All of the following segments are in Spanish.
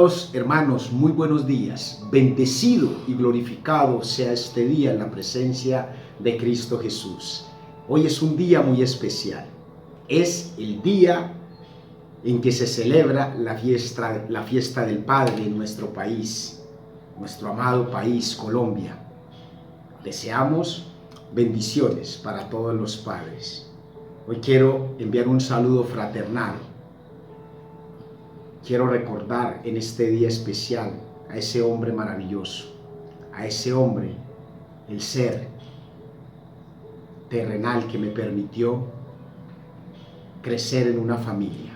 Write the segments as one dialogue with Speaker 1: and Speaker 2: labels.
Speaker 1: Amados hermanos, muy buenos días. Bendecido y glorificado sea este día en la presencia de Cristo Jesús. Hoy es un día muy especial. Es el día en que se celebra la fiesta del Padre en nuestro país, nuestro amado país, Colombia. Deseamos bendiciones para todos los padres. Hoy quiero enviar un saludo fraternal. Quiero recordar en este día especial a ese hombre maravilloso, a ese hombre, el ser terrenal que me permitió crecer en una familia,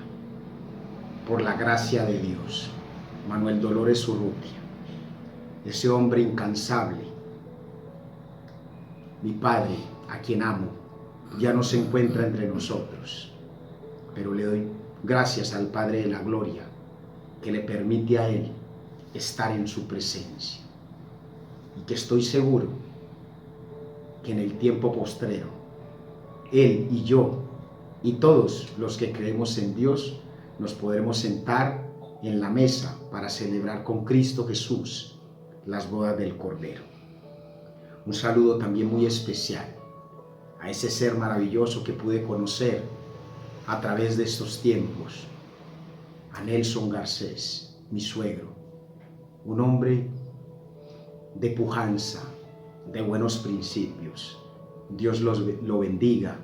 Speaker 1: por la gracia de Dios, Manuel Dolores Urrutia, ese hombre incansable, mi padre, a quien amo, ya no se encuentra entre nosotros, pero le doy gracias al Padre de la Gloria, que le permite a Él estar en su presencia, y que estoy seguro que en el tiempo postrero, Él y yo, y todos los que creemos en Dios, nos podremos sentar en la mesa para celebrar con Cristo Jesús las bodas del Cordero. Un saludo también muy especial a ese ser maravilloso que pude conocer a través de estos tiempos, a Nelson Garcés, mi suegro, un hombre de pujanza, de buenos principios. Dios lo bendiga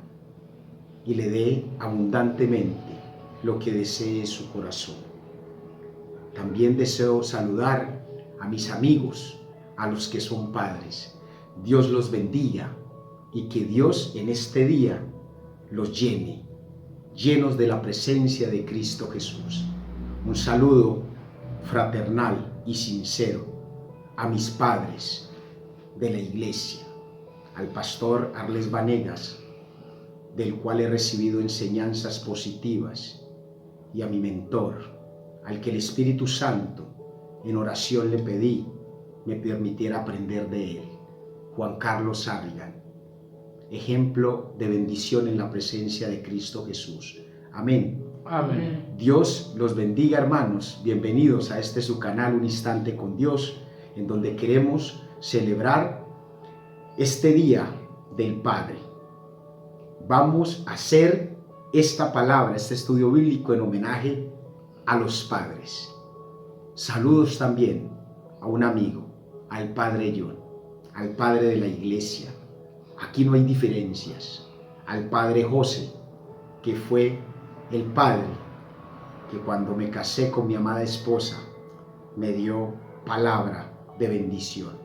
Speaker 1: y le dé abundantemente lo que desee su corazón. También deseo saludar a mis amigos, a los que son padres. Dios los bendiga y que Dios en este día los llene, llenos de la presencia de Cristo Jesús. Un saludo fraternal y sincero a mis padres de la iglesia, al pastor Arles Vanegas, del cual he recibido enseñanzas positivas, y a mi mentor, al que el Espíritu Santo en oración le pedí me permitiera aprender de él, Juan Carlos Arrigan, ejemplo de bendición en la presencia de Cristo Jesús. Amén.
Speaker 2: Amén.
Speaker 1: Dios los bendiga, hermanos. Bienvenidos a este su canal Un Instante con Dios, en donde queremos celebrar este día del Padre. Vamos a hacer esta palabra, este estudio bíblico en homenaje a los padres. Saludos también a un amigo, al Padre John, al Padre de la iglesia. Aquí no hay diferencias. Al Padre José, que fue el Padre que cuando me casé con mi amada esposa me dio palabra de bendición.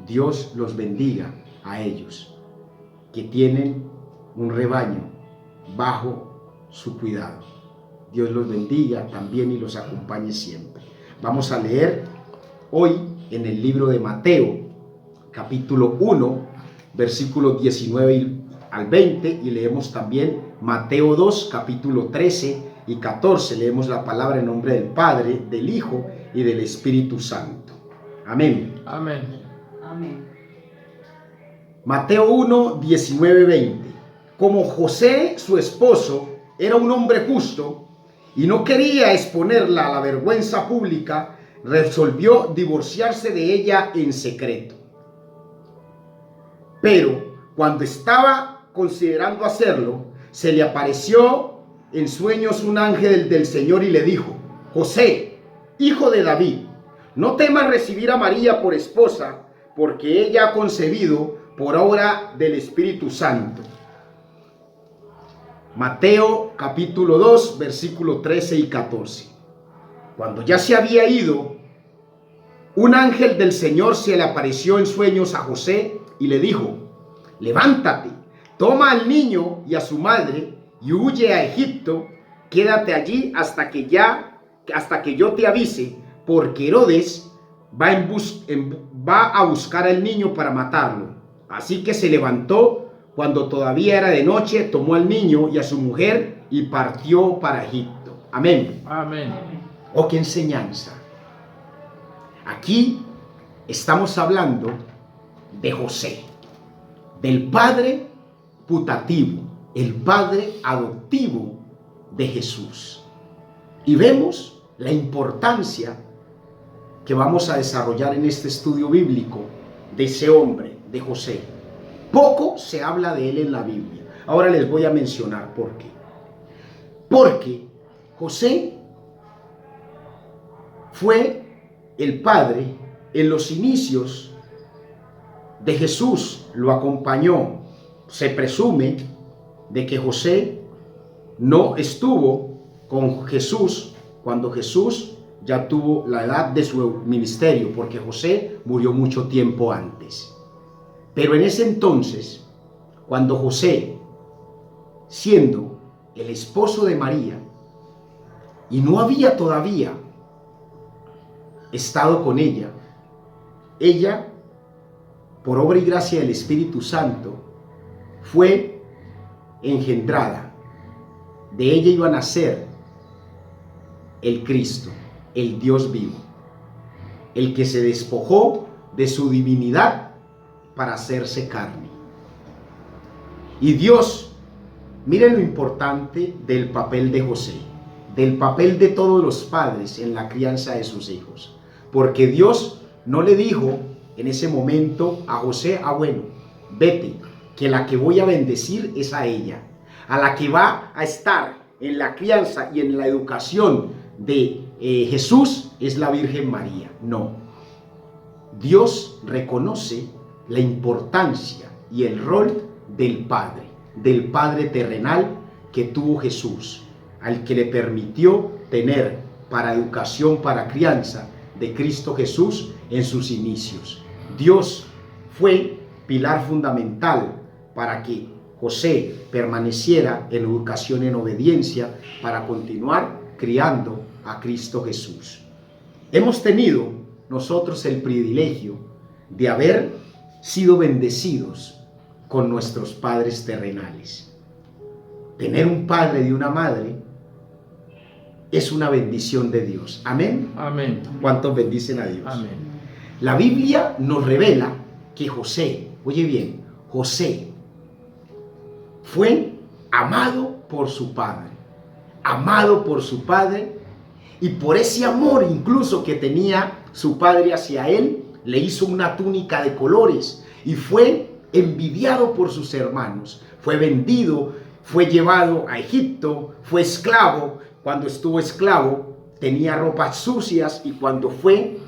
Speaker 1: Dios los bendiga a ellos, que tienen un rebaño bajo su cuidado. Dios los bendiga también y los acompañe siempre. Vamos a leer hoy en el libro de Mateo, capítulo 1, versículos 19 al 20, y leemos también Mateo 2, capítulo 13 y 14. Leemos la palabra en nombre del Padre, del Hijo y del Espíritu Santo. Amén.
Speaker 2: Amén.
Speaker 3: Amén.
Speaker 1: Mateo 1, 19, 20. Como José, su esposo, era un hombre justo y no quería exponerla a la vergüenza pública, resolvió divorciarse de ella en secreto. Pero cuando estaba considerando hacerlo, se le apareció en sueños un ángel del Señor y le dijo: José, hijo de David, no temas recibir a María por esposa, porque ella ha concebido por obra del Espíritu Santo. Mateo capítulo 2, versículo 13 y 14. Cuando ya se había ido, un ángel del Señor se le apareció en sueños a José y le dijo: levántate, toma al niño y a su madre y huye a Egipto, quédate allí hasta que yo te avise, porque Herodes va a buscar al niño para matarlo. Así que se levantó cuando todavía era de noche, tomó al niño y a su mujer y partió para Egipto. Amén.
Speaker 2: Amén.
Speaker 1: Oh, qué enseñanza. Aquí estamos hablando de José, del padre putativo, el padre adoptivo de Jesús. Y vemos la importancia que vamos a desarrollar en este estudio bíblico de ese hombre, de José. Poco se habla de él en la Biblia. Ahora les voy a mencionar por qué. Porque José fue el padre en los inicios de Jesús, lo acompañó. Se presume de que José no estuvo con Jesús cuando Jesús ya tuvo la edad de su ministerio, porque José murió mucho tiempo antes. Pero en ese entonces, cuando José, siendo el esposo de María, y no había todavía estado con ella, por obra y gracia del Espíritu Santo, fue engendrada. De ella iba a nacer el Cristo, el Dios vivo, el que se despojó de su divinidad para hacerse carne. Y Dios, miren lo importante del papel de José, del papel de todos los padres en la crianza de sus hijos, porque Dios no le dijo en ese momento a José: bueno, vete, que la que voy a bendecir es a ella, a la que va a estar en la crianza y en la educación de Jesús es la Virgen María. No, Dios reconoce la importancia y el rol del Padre terrenal que tuvo Jesús, al que le permitió tener para educación, para crianza de Cristo Jesús en sus inicios. Dios fue pilar fundamental para que José permaneciera en educación, en obediencia, para continuar criando a Cristo Jesús. Hemos tenido nosotros el privilegio de haber sido bendecidos con nuestros padres terrenales. Tener un padre y una madre es una bendición de Dios. Amén.
Speaker 2: Amén.
Speaker 1: ¿Cuántos bendicen a Dios?
Speaker 2: Amén.
Speaker 1: La Biblia nos revela que José, oye bien, José fue amado por su padre, y por ese amor incluso que tenía su padre hacia él, le hizo una túnica de colores y fue envidiado por sus hermanos. Fue vendido, fue llevado a Egipto, fue esclavo. Cuando estuvo esclavo tenía ropas sucias, y cuando fue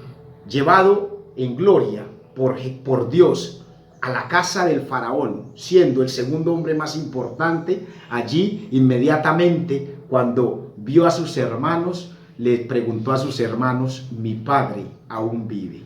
Speaker 1: llevado en gloria por Dios a la casa del faraón, siendo el segundo hombre más importante, allí inmediatamente cuando vio a sus hermanos, le preguntó a sus hermanos: mi padre aún vive.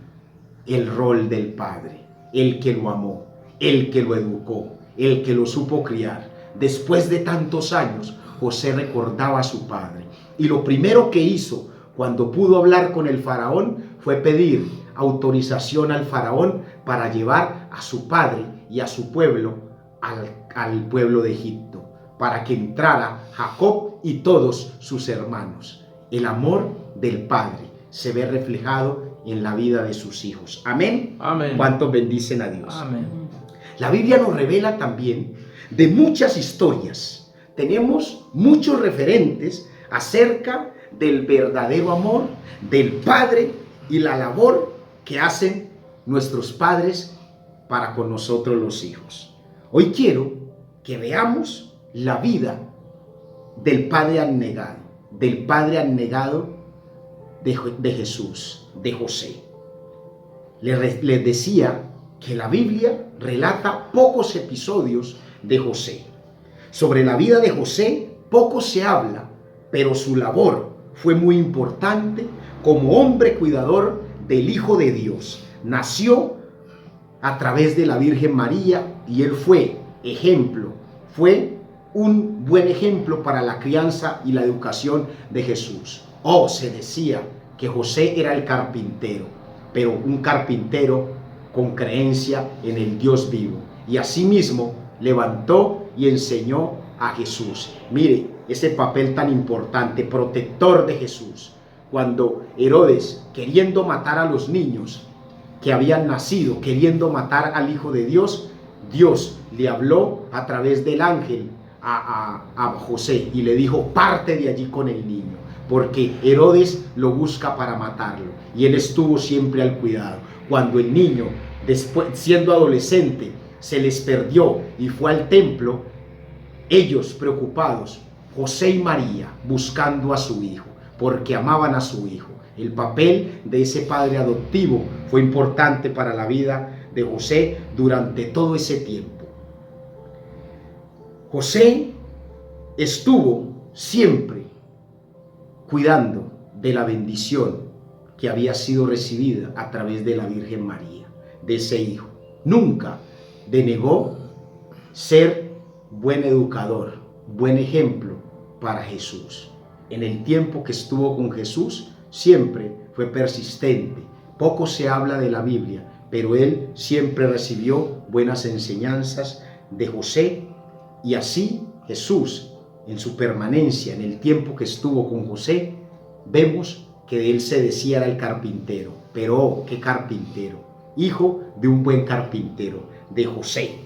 Speaker 1: El rol del padre, el que lo amó, el que lo educó, el que lo supo criar. Después de tantos años, José recordaba a su padre, y lo primero que hizo cuando pudo hablar con el faraón fue pedir autorización al faraón para llevar a su padre y a su pueblo al pueblo de Egipto, para que entrara Jacob y todos sus hermanos. El amor del padre se ve reflejado en la vida de sus hijos. Amén.
Speaker 2: Amén.
Speaker 1: ¿Cuántos bendicen a Dios?
Speaker 2: Amén.
Speaker 1: La Biblia nos revela también de muchas historias. Tenemos muchos referentes acerca del verdadero amor del Padre y la labor que hacen nuestros padres para con nosotros los hijos. Hoy quiero que veamos la vida del Padre abnegado, de Jesús, de José. Les decía que la Biblia relata pocos episodios de José. Sobre la vida de José poco se habla, pero su labor fue muy importante como hombre cuidador del Hijo de Dios. Nació a través de la Virgen María y él fue ejemplo, fue un buen ejemplo para la crianza y la educación de Jesús. Se decía que José era el carpintero, pero un carpintero con creencia en el Dios vivo, y asimismo levantó y enseñó a Jesús. Mire ese papel tan importante, protector de Jesús. Cuando Herodes, queriendo matar a los niños que habían nacido, queriendo matar al Hijo de Dios, Dios le habló a través del ángel a José y le dijo: parte de allí con el niño, porque Herodes lo busca para matarlo y él estuvo siempre al cuidado. Cuando el niño, después, siendo adolescente, se les perdió y fue al templo, ellos preocupados, José y María buscando a su hijo, porque amaban a su hijo. El papel de ese padre adoptivo fue importante para la vida de José durante todo ese tiempo. José estuvo siempre cuidando de la bendición que había sido recibida a través de la Virgen María, de ese hijo. Nunca denegó ser buen educador, buen ejemplo para Jesús. En el tiempo que estuvo con Jesús, siempre fue persistente. Poco se habla de la Biblia, pero él siempre recibió buenas enseñanzas de José, y así Jesús, en su permanencia, en el tiempo que estuvo con José, vemos que de él se decía era el carpintero. Pero oh, qué carpintero, hijo de un buen carpintero, de José.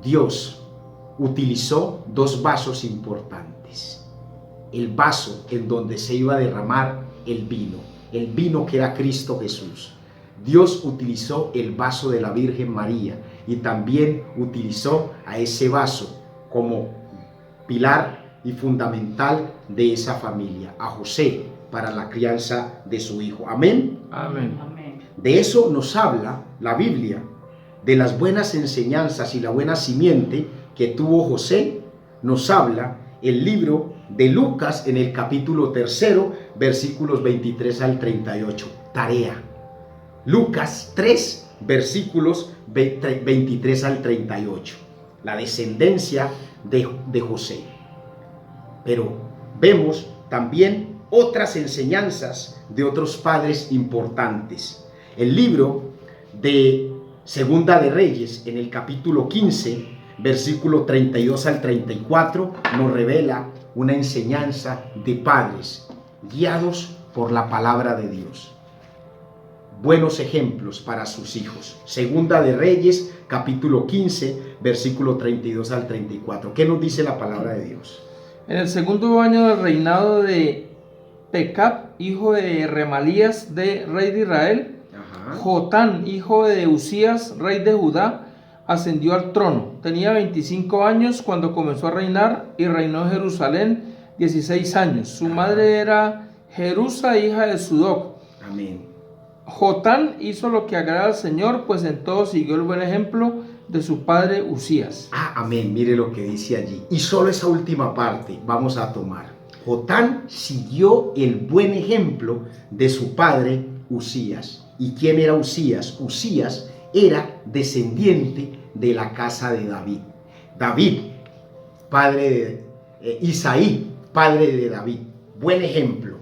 Speaker 1: Dios utilizó dos vasos importantes. El vaso en donde se iba a derramar el vino que era Cristo Jesús. Dios utilizó el vaso de la Virgen María y también utilizó a ese vaso como pilar y fundamental de esa familia, a José, para la crianza de su hijo. Amén.
Speaker 2: Amén.
Speaker 1: De eso nos habla la Biblia, de las buenas enseñanzas y la buena simiente que tuvo José. Nos habla el libro de Lucas en el capítulo 3, versículos 23 al 38. Tarea. Lucas 3, versículos 23 al 38. La descendencia de José. Pero vemos también otras enseñanzas de otros padres importantes. El libro de Segunda de Reyes, en el capítulo 15, versículo 32 al 34, nos revela una enseñanza de padres guiados por la palabra de Dios. Buenos ejemplos para sus hijos. Segunda de Reyes, capítulo 15, versículo 32 al 34. ¿Qué nos dice la palabra de Dios?
Speaker 2: En el segundo año del reinado de Pecap, hijo de Remalías, rey de Israel, Jotán, hijo de Usías, rey de Judá, ascendió al trono. Tenía 25 años cuando comenzó a reinar y reinó en Jerusalén 16 años. Su madre era Jerusa, hija de Sudoc.
Speaker 1: Amén.
Speaker 2: Jotán hizo lo que agrada al Señor, pues en todo siguió el buen ejemplo de su padre Usías.
Speaker 1: Amén. Mire lo que dice allí. Y solo esa última parte vamos a tomar. Jotán siguió el buen ejemplo de su padre Usías. ¿Y quién era Usías? Usías era descendiente de la casa de David. David, padre de Isaí, padre de David. Buen ejemplo.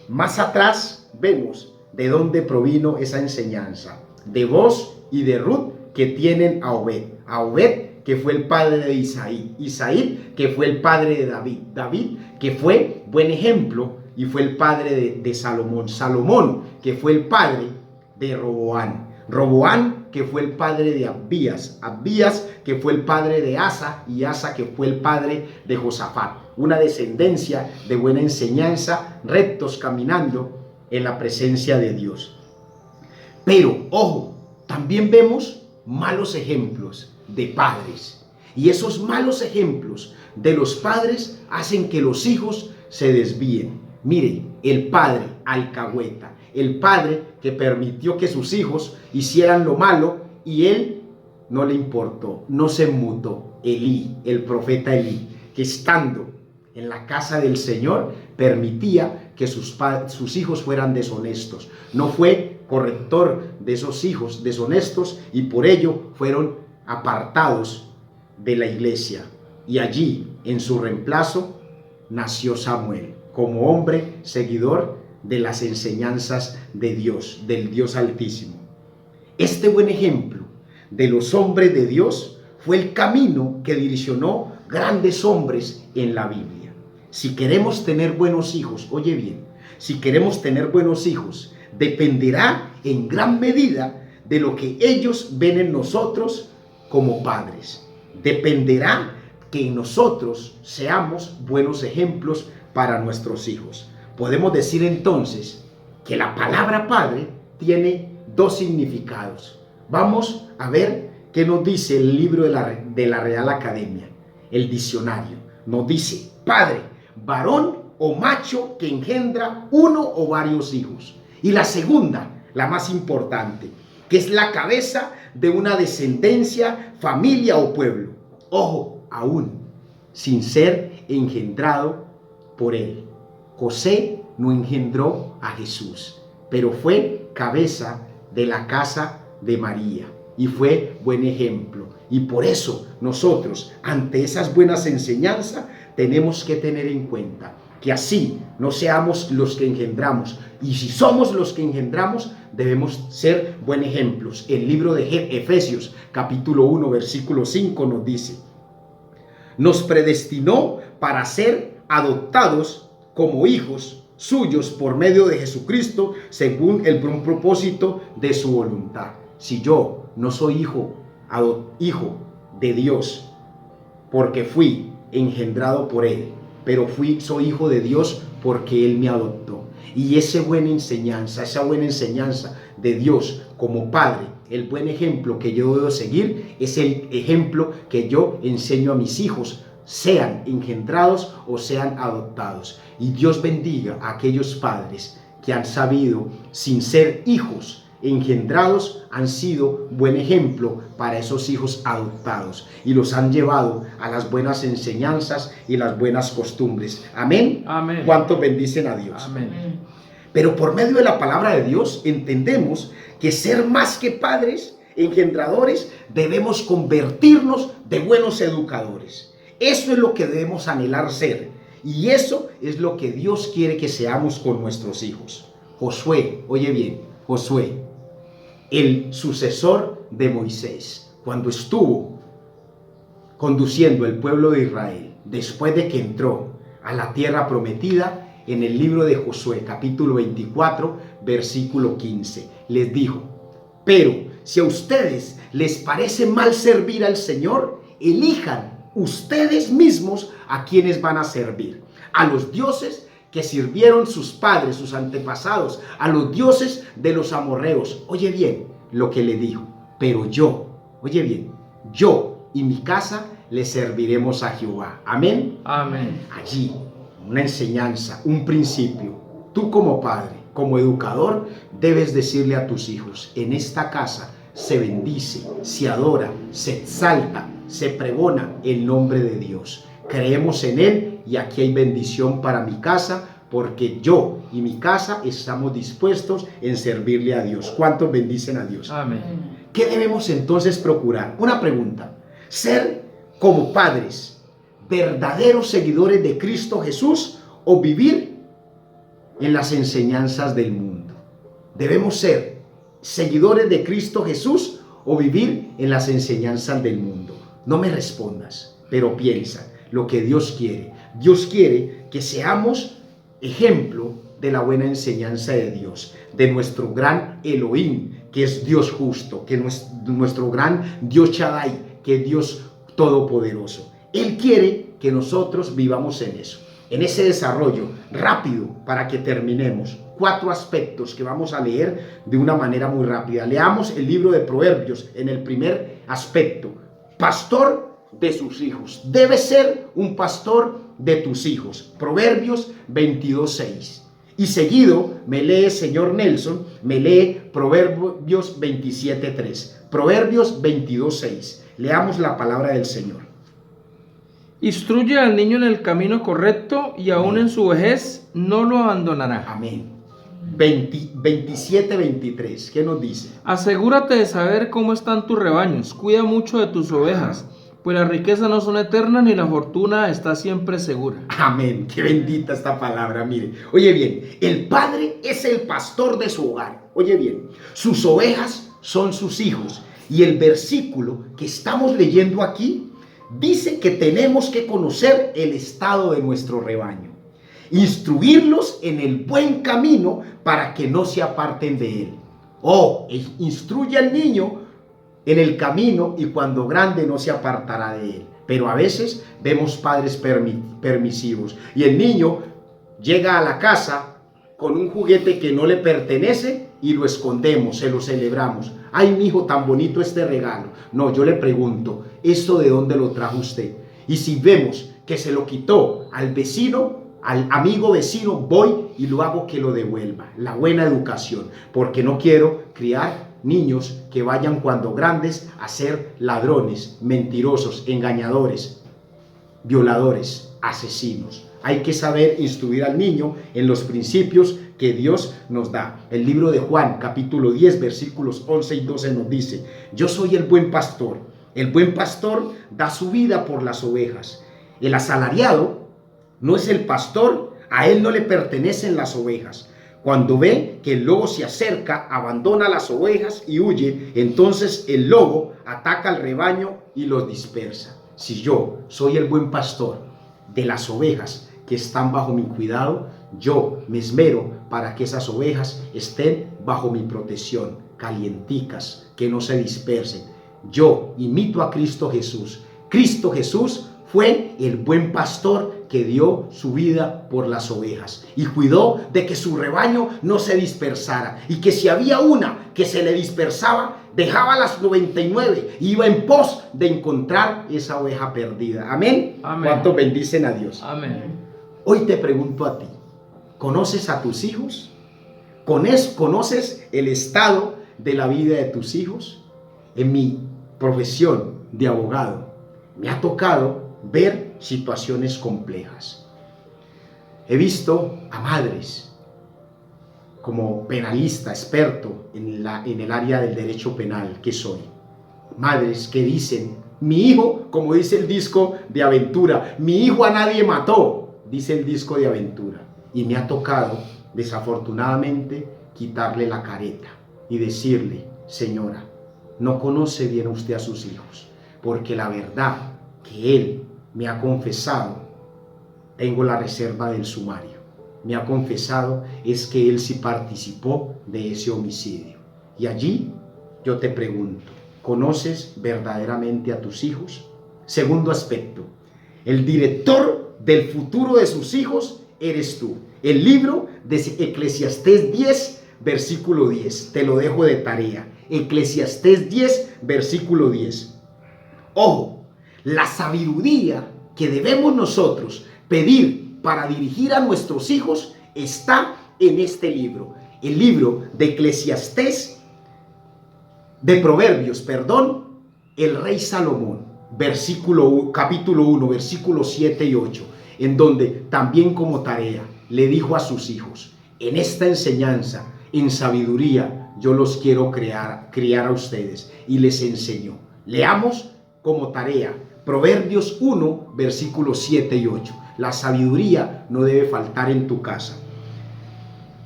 Speaker 1: Más atrás vemos de dónde provino esa enseñanza. De Boz y de Ruth, que tienen a Obed. A Obed, que fue el padre de Isaí. Isaí, que fue el padre de David. David, que fue buen ejemplo y fue el padre de Salomón. Salomón, que fue el padre de Roboán. Roboán, que fue el padre de Abías. Abías, que fue el padre de Asa. Y Asa, que fue el padre de Josafat. Una descendencia de buena enseñanza, rectos caminando en la presencia de Dios. Pero, ojo, también vemos malos ejemplos de padres. Y esos malos ejemplos de los padres hacen que los hijos se desvíen. Mire, el padre alcahueta, el padre que permitió que sus hijos hicieran lo malo y él no le importó, no se mutó. Elí, el profeta Elí, que estando en la casa del Señor permitía que sus hijos fueran deshonestos. No fue corrector de esos hijos deshonestos y por ello fueron apartados de la iglesia. Y allí, en su reemplazo, nació Samuel, como hombre seguidor de las enseñanzas de Dios, del Dios Altísimo. Este buen ejemplo de los hombres de Dios fue el camino que direccionó grandes hombres en la Biblia. Si queremos tener buenos hijos, oye bien, si queremos tener buenos hijos, dependerá en gran medida de lo que ellos ven en nosotros como padres. Dependerá que nosotros seamos buenos ejemplos para nuestros hijos. Podemos decir entonces que la palabra padre tiene dos significados. Vamos a ver qué nos dice el libro de la Real Academia, el diccionario. Nos dice: padre, varón o macho que engendra uno o varios hijos. Y la segunda, la más importante, que es la cabeza de una descendencia, familia o pueblo. Ojo, aún sin ser engendrado por él. José no engendró a Jesús, pero fue cabeza de la casa de María y fue buen ejemplo. Y por eso nosotros, ante esas buenas enseñanzas, tenemos que tener en cuenta que así no seamos los que engendramos, y si somos los que engendramos, debemos ser buen ejemplos. El libro de Efesios capítulo 1 versículo 5 nos dice: nos predestinó para ser adoptados como hijos suyos por medio de Jesucristo, según el buen propósito de su voluntad. Si yo no soy hijo de Dios porque fui engendrado por él, pero soy hijo de Dios porque él me adoptó. Y esa buena enseñanza de Dios como Padre, el buen ejemplo que yo debo seguir, es el ejemplo que yo enseño a mis hijos, sean engendrados o sean adoptados. Y Dios bendiga a aquellos padres que han sabido, sin ser hijos engendrados, han sido buen ejemplo para esos hijos adoptados y los han llevado a las buenas enseñanzas y las buenas costumbres. Amén.
Speaker 2: Amén.
Speaker 1: ¿Cuántos bendicen a Dios?
Speaker 2: Amén.
Speaker 1: Pero por medio de la palabra de Dios entendemos que ser más que padres engendradores, debemos convertirnos de buenos educadores. Eso es lo que debemos anhelar ser, y eso es lo que Dios quiere que seamos con nuestros hijos. Josué, oye bien, Josué, el sucesor de Moisés, cuando estuvo conduciendo el pueblo de Israel, después de que entró a la tierra prometida, en el libro de Josué, capítulo 24, versículo 15, les dijo: pero si a ustedes les parece mal servir al Señor, elijan ustedes mismos a quienes van a servir, a los dioses que sirvieron sus padres, sus antepasados, a los dioses de los amorreos. Oye bien lo que le dijo: pero yo, oye bien, yo y mi casa le serviremos a Jehová. Amén.
Speaker 2: Amén.
Speaker 1: Allí, una enseñanza, un principio. Tú como padre, como educador, debes decirle a tus hijos: en esta casa se bendice, se adora, se exalta, se pregona el nombre de Dios. Creemos en Él y aquí hay bendición para mi casa, porque yo y mi casa estamos dispuestos en servirle a Dios. ¿Cuántos bendicen a Dios?
Speaker 2: Amén.
Speaker 1: ¿Qué debemos entonces procurar? Una pregunta: ser como padres, verdaderos seguidores de Cristo Jesús, o vivir en las enseñanzas del mundo. Debemos ser seguidores de Cristo Jesús o vivir en las enseñanzas del mundo. No me respondas, pero piensa lo que Dios quiere. Dios quiere que seamos ejemplo de la buena enseñanza de Dios, de nuestro gran Elohim, que es Dios justo, que nuestro gran Dios Shaddai, que es Dios todopoderoso. Él quiere que nosotros vivamos en eso, en ese desarrollo rápido, para que terminemos. 4 aspectos que vamos a leer de una manera muy rápida. Leamos el libro de Proverbios en el primer aspecto: pastor de sus hijos. Debe ser un pastor de tus hijos. Proverbios 22:6. Y seguido me lee, señor Nelson, me lee Proverbios 27:3. Proverbios 22:6. Leamos la palabra del Señor.
Speaker 2: Instruye al niño en el camino correcto y aún en su vejez no lo abandonará.
Speaker 1: Amén. 27:23. ¿Qué nos dice?
Speaker 2: Asegúrate de saber cómo están tus rebaños. Cuida mucho de tus ovejas, pues las riquezas no son eternas ni la fortuna está siempre segura.
Speaker 1: Amén. Qué bendita esta palabra. Mire, oye bien, el padre es el pastor de su hogar. Oye bien, sus ovejas son sus hijos. Y el versículo que estamos leyendo aquí dice que tenemos que conocer el estado de nuestro rebaño, instruirlos en el buen camino para que no se aparten de él. Instruye al niño en el camino y cuando grande no se apartará de él. Pero a veces vemos padres permisivos y el niño llega a la casa con un juguete que no le pertenece y lo escondemos, se lo celebramos. Ay, mi hijo, tan bonito este regalo. No, yo le pregunto, ¿esto de dónde lo trajo usted? Y si vemos que se lo quitó al vecino, al amigo vecino, voy y lo hago que lo devuelva. La buena educación, porque no quiero criar niños que vayan cuando grandes a ser ladrones, mentirosos, engañadores, violadores, asesinos. Hay que saber instruir al niño en los principios que Dios nos da. El libro de Juan, capítulo 10, versículos 11 y 12 nos dice: yo soy el buen pastor. El buen pastor da su vida por las ovejas. El asalariado no es el pastor, a él no le pertenecen las ovejas. Cuando ve que el lobo se acerca, abandona las ovejas y huye. Entonces el lobo ataca al rebaño y los dispersa. Si yo soy el buen pastor de las ovejas que están bajo mi cuidado, yo me esmero para que esas ovejas estén bajo mi protección, calienticas, que no se dispersen. Yo imito a Cristo Jesús. Cristo Jesús fue el buen pastor que dio su vida por las ovejas y cuidó de que su rebaño no se dispersara, y que si había una que se le dispersaba, dejaba las 99 y iba en pos de encontrar esa oveja perdida. Amén.
Speaker 2: Amén.
Speaker 1: ¿Cuántos bendicen a Dios?
Speaker 2: Amén.
Speaker 1: Hoy te pregunto a ti, ¿conoces a tus hijos? ¿Conoces el estado de la vida de tus hijos? En mi profesión de abogado me ha tocado ver situaciones complejas. He visto a madres, como penalista, experto en el área del derecho penal que soy, madres que dicen: mi hijo, como dice el disco de Aventura, mi hijo a nadie mató, dice el disco de Aventura. Y me ha tocado, desafortunadamente, quitarle la careta y decirle: señora, no conoce bien usted a sus hijos, porque la verdad que él me ha confesado, tengo la reserva del sumario, me ha confesado es que él sí participó de ese homicidio. Y allí yo te pregunto, ¿conoces verdaderamente a tus hijos? Segundo aspecto, el director del futuro de sus hijos eres tú. El libro de Eclesiastés 10, versículo 10, te lo dejo de tarea. Eclesiastés 10, versículo 10. Ojo, la sabiduría que debemos nosotros pedir para dirigir a nuestros hijos está en este libro. El libro de Eclesiastés, de Proverbios, perdón, el rey Salomón, capítulo 1, versículos 7 y 8, en donde también como tarea le dijo a sus hijos: en esta enseñanza, en sabiduría, yo los quiero criar a ustedes, y les enseñó. Leamos como tarea Proverbios 1, versículos 7 y 8. La sabiduría no debe faltar en tu casa.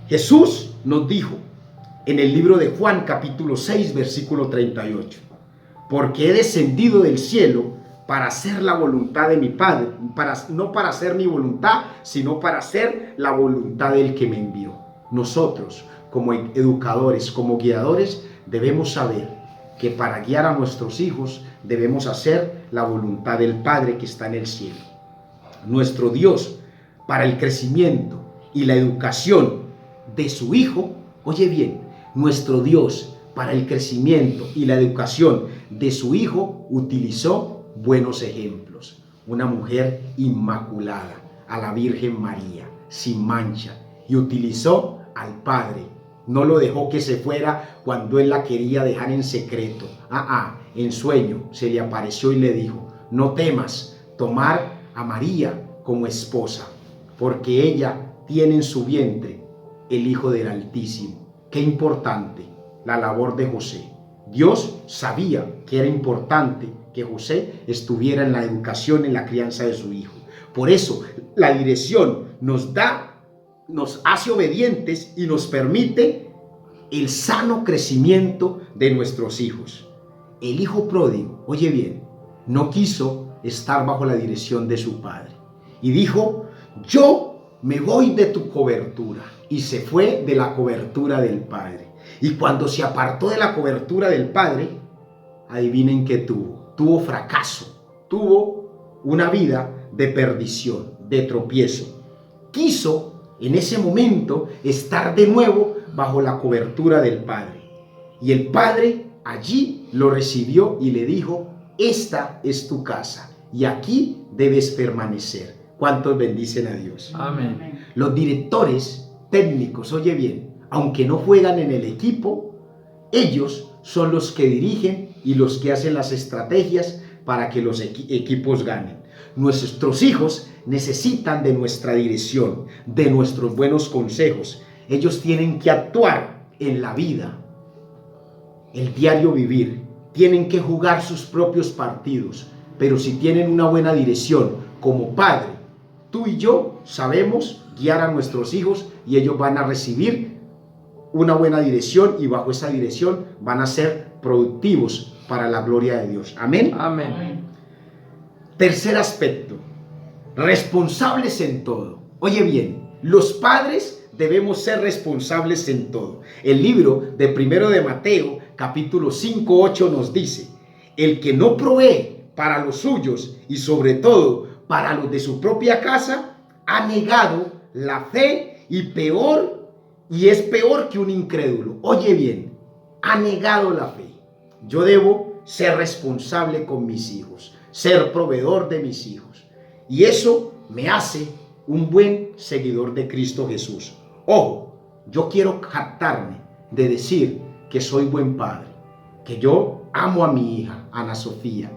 Speaker 1: Jesús nos dijo en el libro de Juan, capítulo 6, versículo 38: porque he descendido del cielo para hacer la voluntad de mi Padre, no para hacer mi voluntad, sino para hacer la voluntad del que me envió. Nosotros, como educadores, como guiadores, debemos saber que para guiar a nuestros hijos debemos hacer la voluntad del Padre que está en el cielo. Nuestro Dios, para el crecimiento y la educación de su hijo, oye bien, nuestro Dios, para el crecimiento y la educación de su hijo, utilizó buenos ejemplos. Una mujer inmaculada, a la Virgen María, sin mancha, y utilizó al Padre. No lo dejó que se fuera cuando él la quería dejar en secreto. En sueño se le apareció y le dijo: no temas tomar a María como esposa, porque ella tiene en su vientre el Hijo del Altísimo. Qué importante la labor de José. Dios sabía que era importante que José estuviera en la educación, en la crianza de su hijo. Por eso la dirección nos hace obedientes y nos permite el sano crecimiento de nuestros hijos. El hijo pródigo, oye bien, no quiso estar bajo la dirección de su padre y dijo: yo me voy de tu cobertura, y se fue de la cobertura del padre. Y cuando se apartó de la cobertura del padre, adivinen qué tuvo fracaso, tuvo una vida de perdición, de tropiezo. Quiso en ese momento estar de nuevo bajo la cobertura del Padre. Y el Padre allí lo recibió y le dijo: esta es tu casa y aquí debes permanecer. ¿Cuántos bendicen a Dios?
Speaker 2: Amén.
Speaker 1: Los directores técnicos, oye bien, aunque no juegan en el equipo, ellos son los que dirigen y los que hacen las estrategias para que los equipos ganen. Nuestros hijos necesitan de nuestra dirección, de nuestros buenos consejos. Ellos tienen que actuar en la vida, el diario vivir, tienen que jugar sus propios partidos, pero si tienen una buena dirección como padre, tú y yo sabemos guiar a nuestros hijos y ellos van a recibir una buena dirección y bajo esa dirección van a ser productivos para la gloria de Dios. Amén.
Speaker 2: Amén.
Speaker 1: Tercer aspecto, responsables en todo. Oye bien, los padres debemos ser responsables en todo. El libro de Primero de Mateo, capítulo 5:8 nos dice: el que no provee para los suyos y sobre todo para los de su propia casa, ha negado la fe y es peor que un incrédulo. Oye bien, ha negado la fe. Yo debo ser responsable con mis hijos, ser proveedor de mis hijos. Y eso me hace un buen seguidor de Cristo Jesús. Ojo, yo quiero jactarme de decir que soy buen padre, que yo amo a mi hija, Ana Sofía,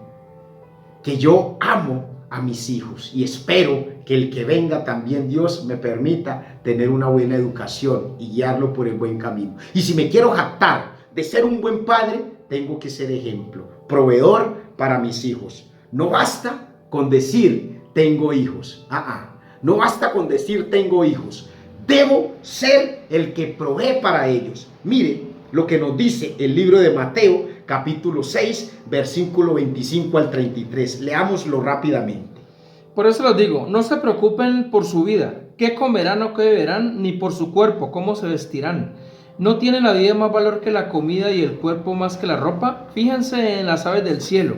Speaker 1: que yo amo a mis hijos y espero que el que venga también Dios me permita tener una buena educación y guiarlo por el buen camino. Y si me quiero jactar de ser un buen padre, tengo que ser ejemplo, proveedor para mis hijos. No basta con decir tengo hijos. No basta con decir tengo hijos. Debo ser el que provee para ellos. Mire lo que nos dice el libro de Mateo, capítulo 6, versículo 25 al 33. Leámoslo rápidamente.
Speaker 2: Por eso les digo, no se preocupen por su vida, qué comerán o qué beberán, ni por su cuerpo, cómo se vestirán. ¿No tiene la vida más valor que la comida y el cuerpo más que la ropa? Fíjense en las aves del cielo.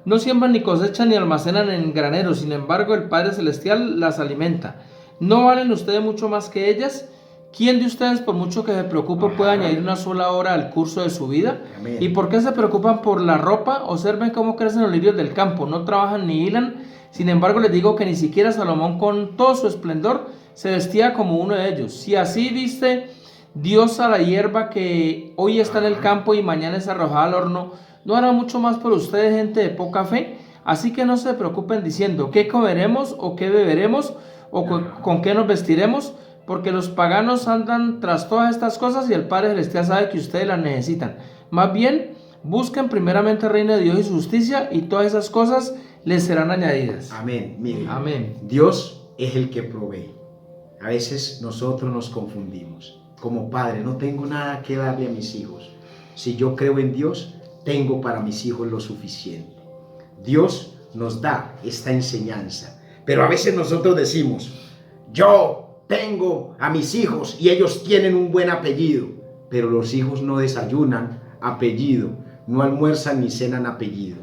Speaker 2: No siembran ni cosechan ni almacenan en graneros, sin embargo el Padre Celestial las alimenta. ¿No valen ustedes mucho más que ellas? ¿Quién de ustedes, por mucho que se preocupe, puede añadir una sola hora al curso de su vida?
Speaker 1: Amén.
Speaker 2: ¿Y por qué se preocupan por la ropa? Observen cómo crecen los lirios del campo, no trabajan ni hilan. Sin embargo, les digo que ni siquiera Salomón, con todo su esplendor, se vestía como uno de ellos. Si así viste Dios a la hierba que hoy está en el campo y mañana es arrojada al horno, ¿no hará mucho más por ustedes, gente de poca fe? Así que no se preocupen diciendo, ¿qué comeremos o qué beberemos o con qué nos vestiremos? Porque los paganos andan tras todas estas cosas y el Padre Celestial sabe que ustedes las necesitan. Más bien, busquen primeramente el reino de Dios y su justicia y todas esas cosas les serán añadidas.
Speaker 1: Amén. Miren,
Speaker 2: Amén.
Speaker 1: Dios es el que provee. A veces nosotros nos confundimos. Como padre, no tengo nada que darle a mis hijos. Si yo creo en Dios, tengo para mis hijos lo suficiente. Dios nos da esta enseñanza. Pero a veces nosotros decimos, yo tengo a mis hijos y ellos tienen un buen apellido. Pero los hijos no desayunan apellido, no almuerzan ni cenan apellido.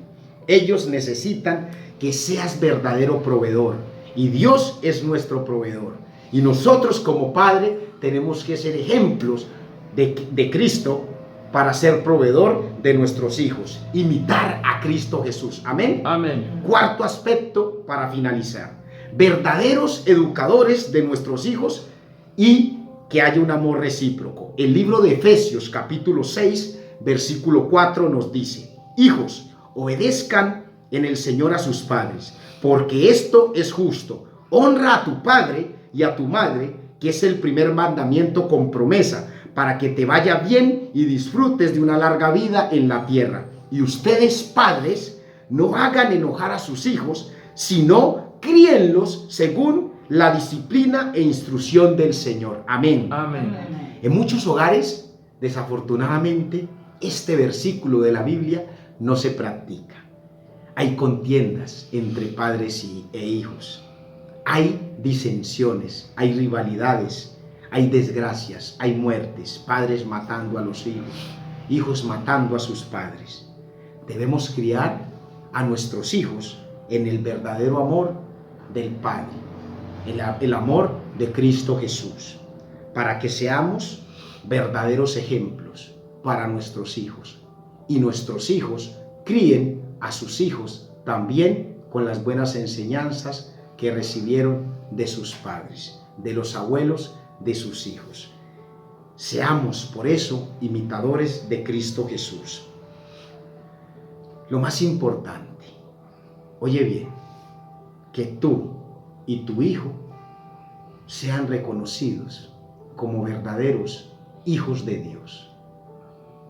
Speaker 1: Ellos necesitan que seas verdadero proveedor. Y Dios es nuestro proveedor. Y nosotros como padre tenemos que ser ejemplos de Cristo para ser proveedor de nuestros hijos. Imitar a Cristo Jesús. Amén.
Speaker 2: Amén.
Speaker 1: Cuarto aspecto para finalizar. Verdaderos educadores de nuestros hijos y que haya un amor recíproco. El libro de Efesios capítulo 6 versículo 4 nos dice: hijos, obedezcan en el Señor a sus padres, porque esto es justo. Honra a tu padre y a tu madre, que es el primer mandamiento con promesa, para que te vaya bien y disfrutes de una larga vida en la tierra. Y ustedes, padres, no hagan enojar a sus hijos, sino críenlos según la disciplina e instrucción del Señor. Amén.
Speaker 2: Amén.
Speaker 1: En muchos hogares, desafortunadamente, este versículo de la Biblia no se practica. Hay contiendas entre padres e hijos. Hay disensiones, hay rivalidades, hay desgracias, hay muertes, padres matando a los hijos, hijos matando a sus padres. Debemos criar a nuestros hijos en el verdadero amor del Padre, el amor de Cristo Jesús, para que seamos verdaderos ejemplos para nuestros hijos y nuestros hijos críen a sus hijos también con las buenas enseñanzas que recibieron de sus padres, de los abuelos de sus hijos. Seamos por eso imitadores de Cristo Jesús. Lo más importante, oye bien, que tú y tu hijo sean reconocidos como verdaderos hijos de Dios.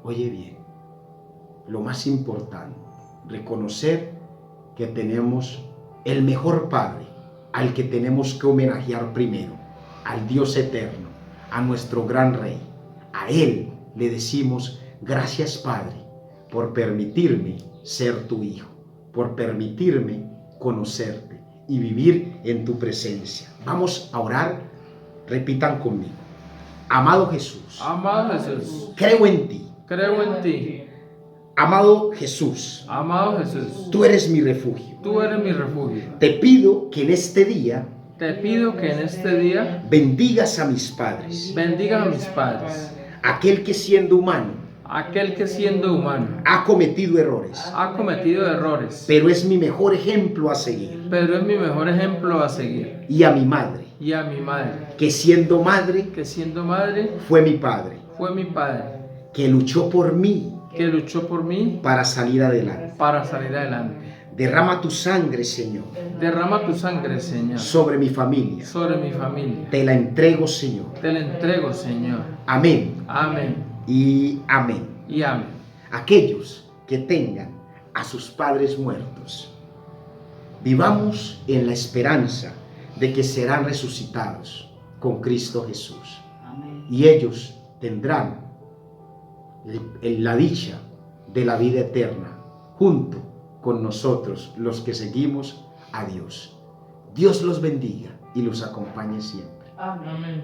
Speaker 1: Oye bien, lo más importante, reconocer que tenemos el mejor Padre al que tenemos que homenajear primero, al Dios eterno, a nuestro gran Rey. A Él le decimos: gracias, Padre, por permitirme ser tu hijo, por permitirme conocerte y vivir en tu presencia. Vamos a orar, repitan conmigo. Amado Jesús, creo en ti. Amado Jesús, tú eres mi refugio. Te pido que en este día bendigas a mis padres. Aquel que siendo humano ha cometido errores, pero es mi mejor ejemplo a seguir. Y a mi madre, que siendo madre fue mi padre, que luchó por mí para salir adelante. Derrama tu sangre, Señor, sobre mi familia. Te la entrego, Señor. Amén. Y amén. Aquellos que tengan a sus padres muertos, vivamos en la esperanza de que serán resucitados con Cristo Jesús. Amén. Y ellos tendrán la dicha de la vida eterna junto con nosotros, los que seguimos a Dios. Dios los bendiga y los acompañe siempre.
Speaker 2: Amén.